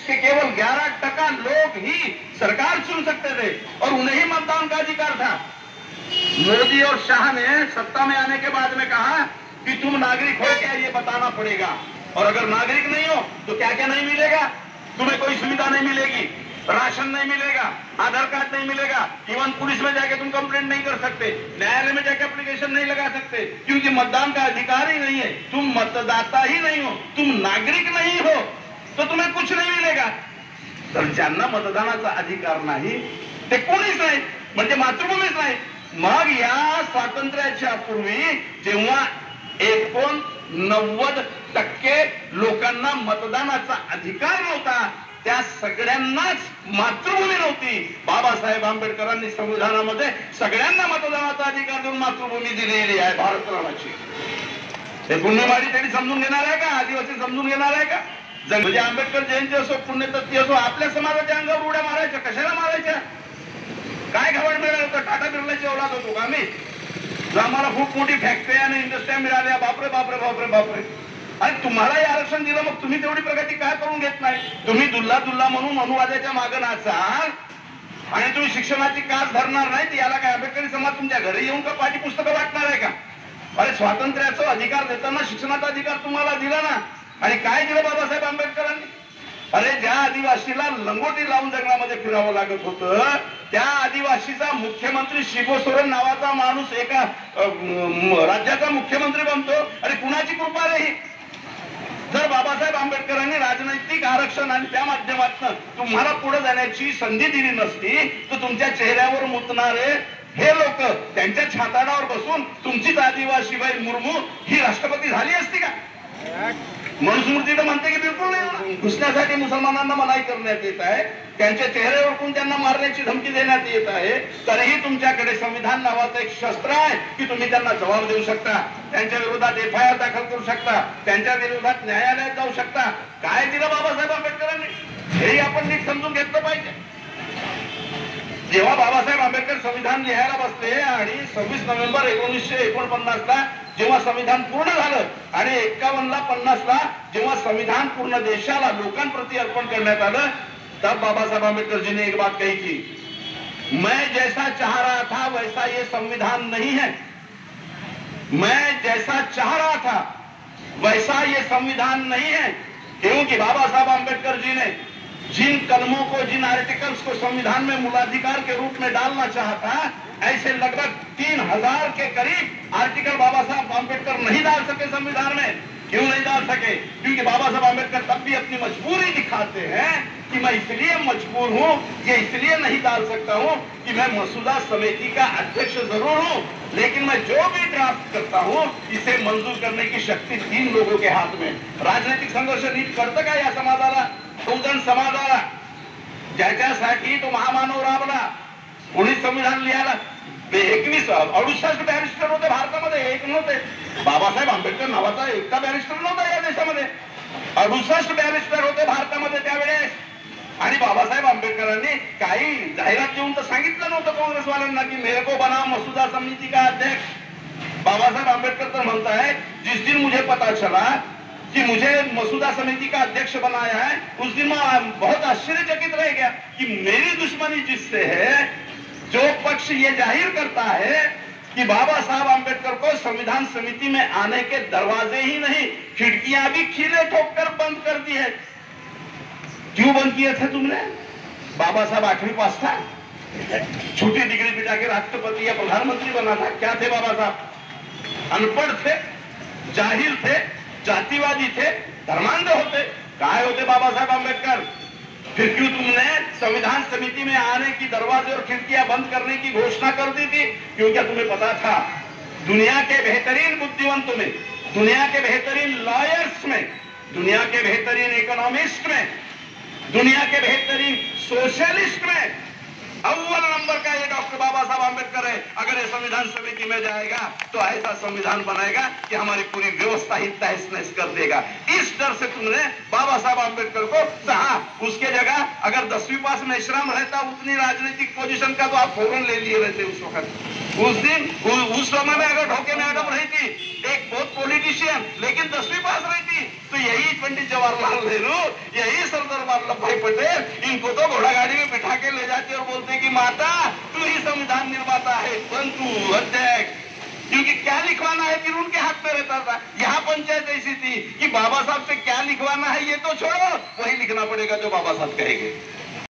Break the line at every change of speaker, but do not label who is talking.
कि केवल 11% लोग ही सरकार चुन सकते थे और उन्हें ही मतदान का अधिकार था। मोदी और शाह ने सत्ता में आने के बाद में कहा कि तुम नागरिक हो क्या ये बताना पड़ेगा, और अगर नागरिक नहीं हो तो क्या क्या नहीं मिलेगा, तुम्हें कोई सुविधा नहीं मिलेगी, राशन नहीं मिलेगा, आधार कार्ड नहीं मिलेगा, इवन पुलिस में जाके तुम कंप्लेंट नहीं कर सकते, न्यायालय में जाके एप्लीकेशन नहीं लगा सकते, क्योंकि मतदान का अधिकार ही नहीं है। तुम मतदाता ही नहीं हो, तुम नागरिक नहीं हो, तो तुम्हें कुछ नहीं मिलेगा। तर ज्यांना मतदानाचा अधिकार नाही ते कोणीच नाही, म्हणजे मातृभूमीच नाही। मग या स्वातंत्र्याच्या पूर्वी जेव्हा 89% लोकांना मतदानाचा अधिकार नव्हता, त्या सगळ्यांनाच मातृभूमी नव्हती। बाबासाहेब आंबेडकरांनी संविधानामध्ये सगळ्यांना मतदानाचा अधिकार देऊन मातृभूमी दिलेली आहे भारतरावाची। हे पुण्यवाडी त्यांनी समजून घेणार आहे का, आदिवासी समजून घेणार आहे का? म्हणजे आंबेडकर जयंती असो, पुण्यतिथी असो, आपल्या समाजाच्या अंगावर उड्या मारायच्या, कशाला मारायच्या? काय घवड मिळालं होतं? टाटा बिर्लाची औलाद होतो का आम्ही? आम्हाला खूप मोठी फॅक्टरी आणि इंडस्ट्री मिळाल्या, बापरे बापरे बापरे बापरे। आणि तुम्हालाही आरक्षण दिलं, मग तुम्ही तेवढी प्रगती काय करून घेत नाही? तुम्ही दुल्ला दुल्ला म्हणून अनुवादाच्या मागे नाचाल आणि तुम्ही शिक्षणाची कास धरणार नाही, याला काय आंबेडकरी समाज तुमच्या घरी येऊन का पाठी पुस्तकं वाटणार आहे का? अरे स्वातंत्र्याचा अधिकार देताना शिक्षणाचा अधिकार तुम्हाला दिला ना, आणि काय दिलं बाबासाहेब आंबेडकरांनी? अरे ज्या आदिवासीला लंगोटी लावून जंगलामध्ये फिरावं लागत होतं, त्या आदिवासीचा मुख्यमंत्री शिबू सोरेन नावाचा माणूस एका राज्याचा मुख्यमंत्री बनतो। अरे कुणाची कृपा रे? जर बाबासाहेब आंबेडकरांनी राजनैतिक आरक्षण आणि त्या माध्यमातून तुम्हाला पुढे जाण्याची संधी दिली नसती, तर तुमच्या चेहऱ्यावर मुतणारे हे लोक त्यांच्या छाताडावर बसून तुमचीच आदिवासीबाई मुर्मू ही राष्ट्रपती झाली असती का? मनुस्मृती तर म्हणते की बिलकुल नाही, घुसण्यासाठी मुसलमानांना मनाई करण्यात येत आहे, त्यांच्या चेहऱ्यावर त्यांना मारण्याची धमकी देण्यात येत आहे। तरीही तुमच्याकडे संविधान नावाचं एक शस्त्र आहे की तुम्ही त्यांना जबाब देऊ शकता, त्यांच्या विरोधात FIR दाखल करू शकता, त्यांच्या विरोधात न्यायालयात जाऊ शकता। काय दिलं बाबासाहेब आंबेडकरांनी हेही आपण नीट समजून घेतलं पाहिजे। जेव्हा बाबासाहेब आंबेडकर संविधान लिहायला बसले आणि 26 नोव्हेंबर 1949 ला जेव्हा संविधान पूर्ण झालं आणि 51 ला 50 ला जेव्हा संविधान पूर्ण देशाला लोकांप्रती अर्पण करण्यात आलं, तब बाबासाहेब आंबेडकर जी ने एक बात कही थी, मैं जैसा चाह रहा था वैसा ये संविधान नहीं है, मैं जैसा चाह रहा था वैसा ये संविधान नहीं है। क्योंकि बाबा साहब आंबेडकर जी ने जिन कलमों को, जिन आर्टिकल्स को संविधान में मूलाधिकार के रूप में डालना चाहा था, ऐसे लगभग 3000 के करीब आर्टिकल बाबा साहब आंबेडकर नहीं डाल सके संविधान में। क्यों नहीं डाल सके? क्योंकि बाबा साहब आंबेडकर तब भी अपनी मजबूरी दिखाते हैं कि मैं इसलिए मजबूर हूं, ये इसलिए नहीं डाल सकता हूं कि मैं मसूदा समिति का अध्यक्ष जरूर हूं, लेकिन मैं जो भी ड्राफ्ट करता हूं इसे मंजूर करने की शक्ति 3 लोगों के हाथ में। राजनीतिक संघर्ष नीट करतं का या समाजाला, बहुजन समाजाला, ज्याच्यासाठी तो महामानव राबला, कोणी संविधान लिहायला 68 बॅरिस्टर होते भारतामध्ये, एक नव्हते। बाबासाहेब आंबेडकर नावाचा एकटा बॅरिस्टर नव्हता या देशामध्ये, 68 बॅरिस्टर होते भारतामध्ये त्यावेळेस। आणि बाबासाहेब आंबेडकरांनी काही जाहिरात देऊन तर सांगितलं नव्हतं काँग्रेसवाल्यांना की मेरे को बना मसूदा समिति का अध्यक्ष। बाबासाहेब आंबेडकर तर म्हणताय, जिस दिन मुझे पता चला कि मुझे मसूदा समिति का अध्यक्ष बनाया है, उस दिन मैं बहुत आश्चर्यचकित रह गया कि मेरी दुश्मनी जिससे है, जो पक्ष ये जाहिर करता है कि बाबा साहब आंबेडकर को संविधान समिति में आने के दरवाजे ही नहीं, खिड़कियां भी खीले ठोककर बंद कर दी है। क्यों बंद किए थे तुमने? बाबा साहब 8वीं पास था, छोटी डिग्री बिठा के राष्ट्रपति या प्रधानमंत्री बना था। क्या थे बाबा साहब? अनपढ़ थे, जाहिल थे, जातिवादी थे, धर्मांध होते। काय होते बाबा साहब आंबेडकर? फिर क्यों तुमने संविधान समिति में आने की दरवाजे और खिड़कियां बंद करने की घोषणा कर दी थी? क्यों? क्या तुम्हें पता था दुनिया के बेहतरीन बुद्धिवंत में, दुनिया के बेहतरीन लॉयर्स में, दुनिया के बेहतरीन इकोनॉमिस्ट में, दुनिया के बेहतरीन सोशलिस्ट में अव्वल नंबर का ये डॉक्टर बाबा साहब आंबेडकर है। अगर ये संविधान समिति में जाएगा तो ऐसा संविधान बनाएगा कि हमारी पूरी व्यवस्था ही तहस नहस कर देगा। इस डर से तुमने बाबा साहब आंबेडकर को कहा। उसके जगह अगर 10वीं पास में श्रम रहता उतनी राजनीतिक पोजीशन का तो आप फौरन ले लिए रहते उस वक्त। उस दिन उस समय में अगर ढोके में अडप रही थी एक बहुत पॉलिटिशियन लेकिन 10वीं पास रही थी, तो यही पंडित जवाहरलाल नेहरू, यही सरदार वल्लभ भाई पटेल, इनको तो घोड़ा गाड़ी में बिठा के ले जाते और बोलते कि माता तू ही संविधान निर्माता है, बंधु अध्यक्ष, क्योंकि क्या लिखवाना है फिर उनके हाथ में रहता था। यहाँ पंचायत ऐसी थी कि बाबा साहब से क्या लिखवाना है ये तो छोड़ो, वही लिखना पड़ेगा जो बाबा साहब कहेंगे।